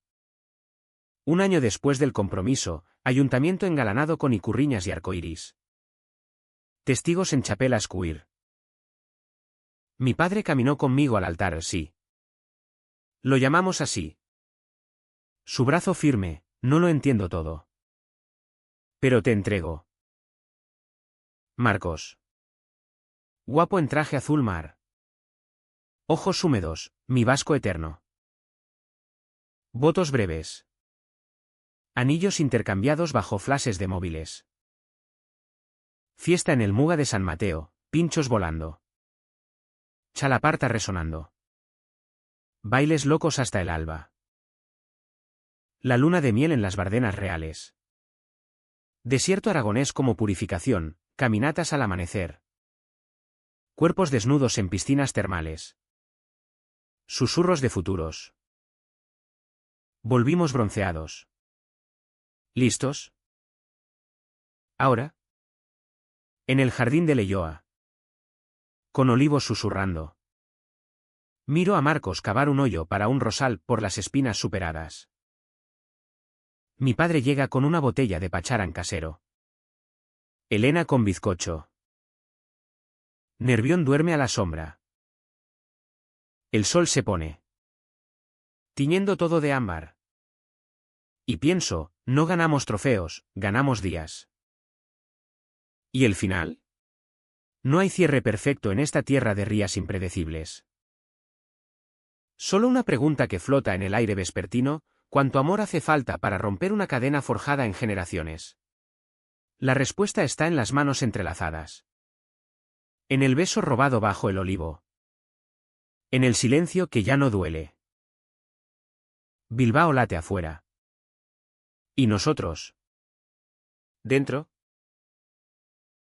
Un año después del compromiso, ayuntamiento engalanado con icurriñas y arcoíris. Testigos en chapelas queer. Mi padre caminó conmigo al altar, sí. Lo llamamos así. Su brazo firme, no lo entiendo todo. Pero te entrego. Marcos. Guapo en traje azul mar. Ojos húmedos, mi vasco eterno. Votos breves. Anillos intercambiados bajo flashes de móviles. Fiesta en el Muga de San Mateo, pinchos volando. Chalaparta resonando. Bailes locos hasta el alba. La luna de miel en las Bardenas reales. Desierto aragonés como purificación, caminatas al amanecer. Cuerpos desnudos en piscinas termales. Susurros de futuros. Volvimos bronceados. ¿Listos? Ahora. En el jardín de Leioa. Con olivos susurrando. Miro a Marcos cavar un hoyo para un rosal por las espinas superadas. Mi padre llega con una botella de pacharán casero. Elena con bizcocho. Nervión duerme a la sombra. El sol se pone. Tiñendo todo de ámbar. Y pienso, no ganamos trofeos, ganamos días. ¿Y el final? No hay cierre perfecto en esta tierra de rías impredecibles. Solo una pregunta que flota en el aire vespertino: ¿cuánto amor hace falta para romper una cadena forjada en generaciones? La respuesta está en las manos entrelazadas. En el beso robado bajo el olivo. En el silencio que ya no duele. Bilbao late afuera. ¿Y nosotros? ¿Dentro?